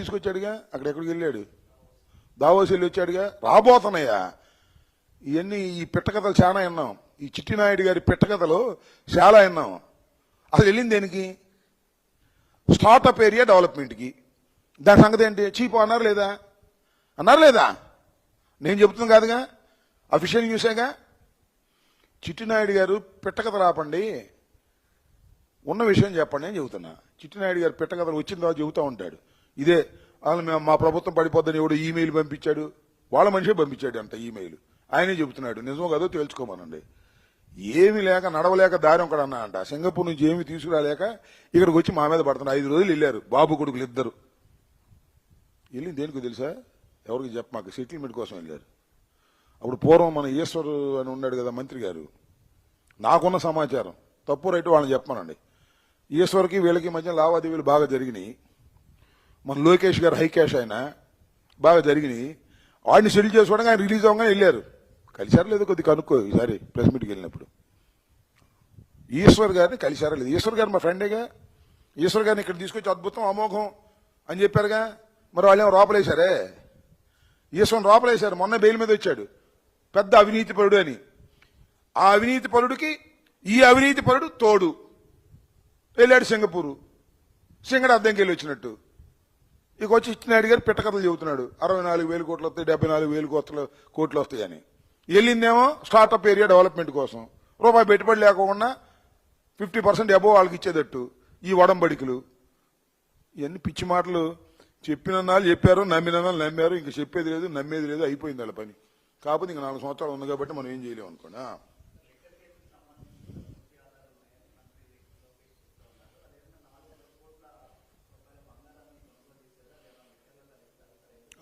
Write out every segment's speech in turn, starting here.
తీసుకొచ్చాడుగా, అక్కడెక్కడికి వెళ్ళాడు, దావోస్ వెళ్ళి వచ్చాడుగా, రాబోతున్నాయా ఇవన్నీ. ఈ పిట్టకథలు చాలా విన్నాం, ఈ చిట్టినాయుడు గారి పిట్టకథలు చాలా విన్నాం. అసలు వెళ్ళింది దేనికి? స్టార్టప్ ఏరియా డెవలప్మెంట్కి. దాని సంగతి ఏంటి? చీప్ అన్నారు లేదా? అన్నారు లేదా? నేను చెబుతున్నాను కాదుగా, అఫీషియల్ న్యూసేగా. చిట్టినాయుడు గారు పిట్టకథ రాపండి, ఉన్న విషయం చెప్పండి అని చెబుతున్నా. చిట్టినాయుడు గారు పిట్టకథలు వచ్చిన తర్వాత చెబుతూ ఉంటాడు, ఇదే వాళ్ళు మేము మా ప్రభుత్వం పడిపోద్దని ఎవడో ఈమెయిల్ పంపించాడు, వాళ్ళ మనిషే పంపించాడు అంట ఈమెయిల్. ఆయనే చెబుతున్నాడు, నిజమో కాదో తేల్చుకోమనండి. ఏమి లేక నడవలేక దారి ఒకడు అన్నా అంట, సింగపూర్ నుంచి ఏమి తీసుకురాలేక ఇక్కడికి వచ్చి మా మీద పడుతున్నారు. 5 రోజులు వెళ్ళారు బాబు కొడుకులు ఇద్దరు. వెళ్ళి దేనికో తెలుసా? ఎవరికి చెప్ప మాకు సెటిల్మెంట్ కోసం వెళ్ళారు. అప్పుడు పూర్వం మన ఈశ్వర్ అని ఉన్నాడు కదా మంత్రి గారు, నాకున్న సమాచారం తప్పు రైట్ వాళ్ళని చెప్పమనండి, ఈశ్వర్కి వీళ్ళకి మధ్య లావాదేవీలు బాగా జరిగినాయి. మన లోకేష్ గారు హై క్యాష్ అయినా బాగా జరిగినాయి. వాడిని సెటిల్ చేసుకోవడానికి ఆయన రిలీజ్ అవ్వగానే వెళ్ళారు. కలిశారా లేదో కొద్ది కనుక్కో ఈసారి ప్రెస్ మీట్కి వెళ్ళినప్పుడు. ఈశ్వర్ గారిని కలిశారా లేదు? ఈశ్వర్ గారు మా ఫ్రెండేగా. ఈశ్వర్ గారిని ఇక్కడ తీసుకొచ్చి అద్భుతం అమోఘం అని చెప్పారుగా. మరి వాళ్ళు ఏమో రోపలేశారే, ఈశ్వర్ రోపలేశారు. మొన్న బెయిల్ మీద వచ్చాడు, పెద్ద అవినీతి పరుడు అని. ఆ అవినీతి పరుడికి ఈ అవినీతి పరుడు తోడు. వెళ్ళాడు సింగపూరు, సింగడ అద్దెంకి వెళ్ళి వచ్చినట్టు. ఇక వచ్చి ఇచ్చినాయుడు గారు పిట్టకథలు చెబుతున్నాడు, 64,000 కోట్లు వస్తాయి, 74,000 కోట్లు వస్తాయని. వెళ్ళిందేమో స్టార్టప్ ఏరియా డెవలప్మెంట్ కోసం. రూపాయి పెట్టుబడి లేకుండా 50% అబోవ్ వాళ్ళకి ఇచ్చేటట్టు ఈ వడంబడికలు. ఇవన్నీ పిచ్చి మాటలు. చెప్పిన నాళ్ళు చెప్పారు, నమ్మిన నాళ్ళు నమ్మారు. ఇంక చెప్పేది లేదు, నమ్మేది లేదు, అయిపోయింది వాళ్ళ పని. కాకపోతే ఇంక 4 సంవత్సరాలు ఉంది కాబట్టి మనం ఏం చేయలేము అనుకోండి.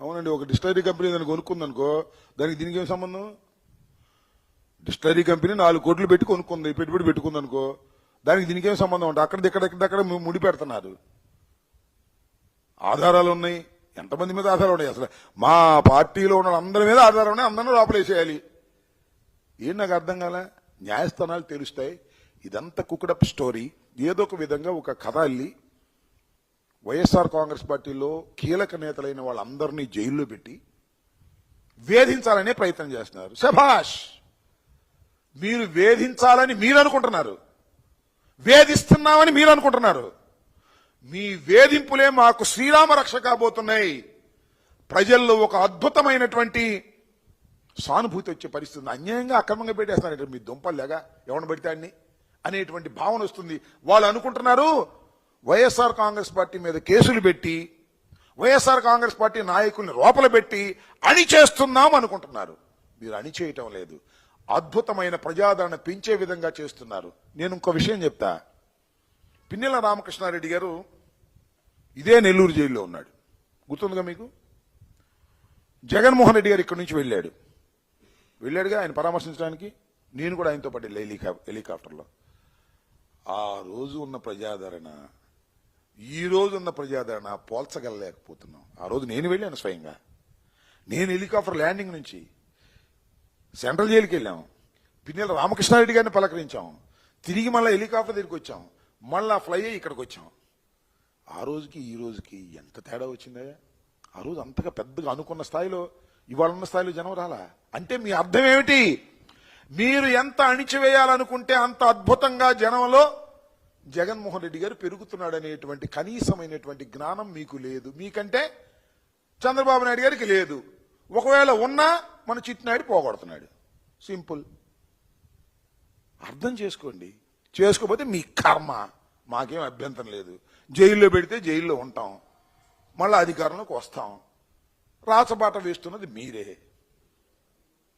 అవునండి, ఒక డిస్టరీ కంపెనీ దాన్ని కొనుక్కుందనుకో, దానికి దీనికి ఏం సంబంధం? డిస్టరీ కంపెనీ 4 కోట్లు పెట్టి కొనుక్కుంది, పెట్టుబడి పెట్టుకుంది అనుకో, దానికి దీనికి ఏం సంబంధం అంటే అక్కడ ముడి పెడుతున్నారు. ఆధారాలు ఉన్నాయి, ఎంతమంది మీద ఆధారాలు ఉన్నాయి? అసలు మా పార్టీలో ఉన్న అందరి మీద ఆధారాలు ఉన్నాయి, అందరూ లోపలేసేయాలి. ఏం నాకు అర్థం కాలే. న్యాయస్థానాలు తెలుస్తాయి. ఇదంతా కుక్కడప్ స్టోరీ. ఏదో ఒక విధంగా ఒక కథ అల్లి వైఎస్ఆర్ కాంగ్రెస్ పార్టీలో కీలక నేతలైన వాళ్ళందరినీ జైల్లో పెట్టి వేధించాలనే ప్రయత్నం చేస్తున్నారు. శభాష్, మీరు వేధించాలని మీరు అనుకుంటున్నారు, వేధిస్తున్నామని మీరు అనుకుంటున్నారు. మీ వేధింపులే మాకు శ్రీరామ రక్ష కాబోతున్నాయి. ప్రజల్లో ఒక అద్భుతమైనటువంటి సానుభూతి వచ్చే పరిస్థితి. అన్యాయంగా అక్రమంగా పెట్టేస్తున్నారు, మీ దుంపల్లేగా ఎవరిని పెడితే అన్ని అనేటువంటి భావన వస్తుంది. వాళ్ళు అనుకుంటున్నారు వైఎస్ఆర్ కాంగ్రెస్ పార్టీ మీద కేసులు పెట్టి వైఎస్ఆర్ కాంగ్రెస్ పార్టీ నాయకుల్ని లోపల పెట్టి అణిచేస్తున్నాం అనుకుంటున్నారు. మీరు అణిచేయటం లేదు, అద్భుతమైన ప్రజాదరణ పెంచే విధంగా చేస్తున్నారు. నేను ఇంకో విషయం చెప్తా. పిన్నెల రామకృష్ణారెడ్డి గారు ఇదే నెల్లూరు జైల్లో ఉన్నాడు, గుర్తుందిగా మీకు. జగన్మోహన్ రెడ్డి గారు ఇక్కడి నుంచి వెళ్ళాడుగా ఆయన పరామర్శించడానికి. నేను కూడా ఆయనతో పాటు హెలికాప్టర్లో. ఆ రోజు ఉన్న ప్రజాదరణ ఈ రోజు ఉన్న ప్రజాదరణ పోల్చగలలేకపోతున్నాం. ఆ రోజు నేను వెళ్ళాను స్వయంగా. నేను హెలికాప్టర్ ల్యాండింగ్ నుంచి సెంట్రల్ జైలుకి వెళ్ళాం, పిన్నెల రామకృష్ణారెడ్డి గారిని పలకరించాం, తిరిగి మళ్ళీ హెలికాప్టర్ దగ్గరికి వచ్చాం, మళ్ళా ఫ్లై అయ్యి ఇక్కడికి వచ్చాం. ఆ రోజుకి ఈ రోజుకి ఎంత తేడా వచ్చిందా? ఆ రోజు అంతగా పెద్దగా అనుకున్న స్థాయిలో ఇవాళ ఉన్న స్థాయిలో జనం రాలా. అంటే మీ అర్థం ఏమిటి? మీరు ఎంత అణిచివేయాలనుకుంటే అంత అద్భుతంగా జనంలో జగన్మోహన్ రెడ్డి గారు పెరుగుతున్నాడనేటువంటి కనీసమైనటువంటి జ్ఞానం మీకు లేదు. మీకంటే చంద్రబాబు నాయుడు గారికి లేదు. ఒకవేళ ఉన్నా మన చిట్టినాయుడు పోగొడుతున్నాడు. సింపుల్. అర్థం చేసుకోండి. చేసుకోకపోతే మీ కర్మ, మాకేం అభ్యంతరం లేదు. జైల్లో పెడితే జైల్లో ఉంటాం, మళ్ళీ అధికారంలోకి వస్తాం. రాచబాట వేస్తున్నది మీరే.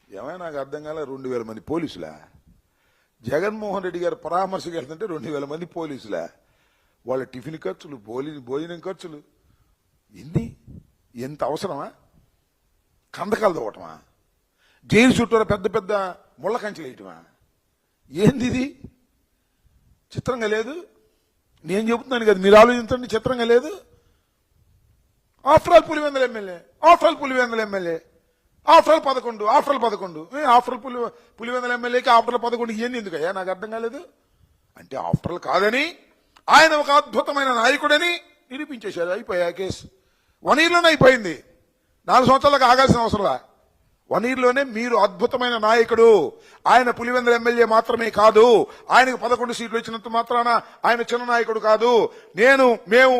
ఏమైనా నాకు అర్థం కాలే. 2,000 మంది పోలీసులా? జగన్మోహన్ రెడ్డి గారు పరామర్శకు వెళ్తుంటే 2,000 మంది పోలీసులా? వాళ్ళ టిఫిన్ ఖర్చులు, భోజనం ఖర్చులు, ఎంత అవసరమా? కందకాలు తవ్వటమా? జైలు చుట్టూరా పెద్ద పెద్ద ముళ్ళ కంచెలు వేయటమా? ఏంది ఇది? చిత్రంగా లేదు? నేను చెబుతున్నాను కదా, మీరు ఆలోచించండి. చిత్రంగా లేదు? After all Pulivendula MLA, after all 11 Pulivendula ఎమ్మెల్యేకి ఆఫ్టర్ 11 ఇవన్నీ ఎందుకయ్యా? నాకు అర్థం కాలేదు. అంటే ఆఫ్టర్ కాదని ఆయన ఒక అద్భుతమైన నాయకుడని నిరూపించేశారు. అయిపోయా కేసు. 1 yearలోనే అయిపోయింది. 4 సంవత్సరాలకు ఆగాల్సిన అవసరంలా. 1 yearలోనే మీరు అద్భుతమైన నాయకుడు. ఆయన పులివెందుల ఎమ్మెల్యే మాత్రమే కాదు, ఆయనకు 11 సీట్లు వచ్చినంత మాత్రాన ఆయన చిన్న నాయకుడు కాదు. మేము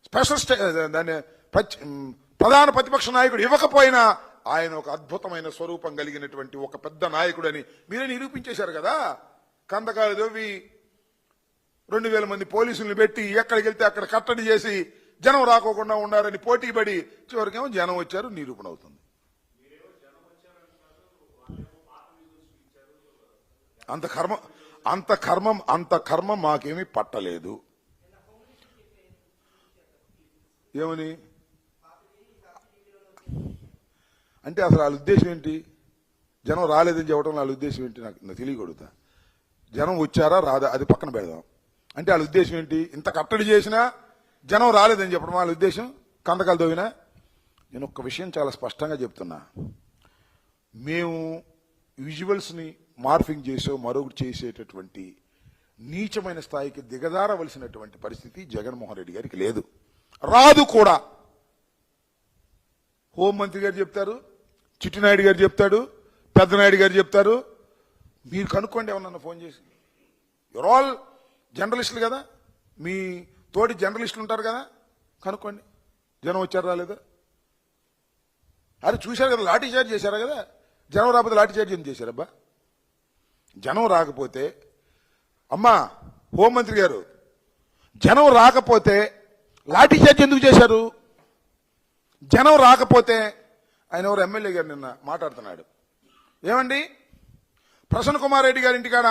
స్పెషల్ దాన్ని ప్రధాన ప్రతిపక్ష నాయకుడు ఇవ్వకపోయినా ఆయన ఒక అద్భుతమైన స్వరూపం కలిగినటువంటి ఒక పెద్ద నాయకుడని మీరే నిరూపించేశారు కదా. కందకాలు దొవ్వి 2000 మంది పోలీసులను పెట్టి ఎక్కడికి వెళ్తే అక్కడ కట్టడి చేసి జనం రాకోకుండా ఉండారని పోటీ పడి చివరికేమో జనం వచ్చారు, నిరూపణ అవుతుంది. అంత కర్మ మాకేమీ పట్టలేదు. ఏమని అంటే అసలు వాళ్ళ ఉద్దేశం ఏంటి? జనం రాలేదని చెప్పడం వాళ్ళ ఉద్దేశం ఏంటి? నాకు తెలియకూడదా? జనం వచ్చారా రాదా అది పక్కన పెడదాం. అంటే వాళ్ళ ఉద్దేశం ఏంటి? ఇంత కట్టడి చేసినా జనం రాలేదని చెప్పడం వాళ్ళ ఉద్దేశం? కందకాలు తోవినా? నేను ఒక్క విషయం చాలా స్పష్టంగా చెప్తున్నా. మేము విజువల్స్ని మార్ఫింగ్ చేసో మరొకటి చేసేటటువంటి నీచమైన స్థాయికి దిగజారవలసినటువంటి పరిస్థితి జగన్మోహన్ రెడ్డి గారికి లేదు, రాదు కూడా. హోంమంత్రి గారు చెప్తారు, చిట్టినాయుడు గారు చెప్తాడు, పెద్దనాయుడు గారు చెప్తారు. మీరు కనుక్కోండి ఏమన్నా ఫోన్ చేసి. యువర్ ఆల్ జర్నలిస్టులు కదా, మీ తోటి జర్నలిస్టులు ఉంటారు కదా, కనుక్కోండి జనం వచ్చారు రాలేదా. అది చూశారు కదా, లాఠీ చార్జ్ చేశారా కదా. జనం రాకపోతే లాఠీ చార్జ్ ఎందుకు చేశారబ్బా? జనం రాకపోతే అమ్మా హోంమంత్రి గారు, జనం రాకపోతే లాఠీ చార్జ్ ఎందుకు చేశారు? జనం రాకపోతే ఆయన ఎవరు ఎమ్మెల్యే గారు నిన్న మాట్లాడుతున్నాడు. ఏమండి ప్రసన్న కుమార్ రెడ్డి గారి ఇంటికాడ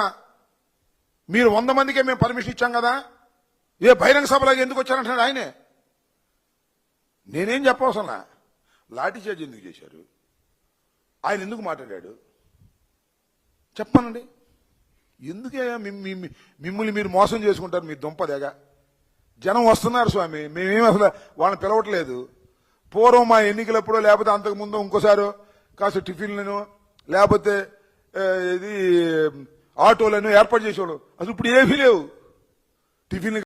మీరు 100 మందికే మేము పర్మిషన్ ఇచ్చాం కదా, ఏ బహిరంగ సభలాగా ఎందుకు వచ్చారంటున్నాడు ఆయనే. నేనేం చెప్పవసలా, లాఠీ చార్జ్ ఎందుకు చేశారు, ఆయన ఎందుకు మాట్లాడాడు చెప్పనండి. ఎందుకే మిమ్మల్ని మీరు మోసం చేసుకుంటారు మీ దుంపదేగా. జనం వస్తున్నారు స్వామి, మేమేం అసలు వాళ్ళని పిలవట్లేదు. పూర్వం మా ఎన్నికలప్పుడో లేకపోతే అంతకు ముందు ఇంకోసారి కాస్త టిఫిన్లను లేకపోతే ఇది ఆటోలను ఏర్పాటు చేసేవాడు. అసలు ఇప్పుడు ఏమీ లేవు. టిఫిన్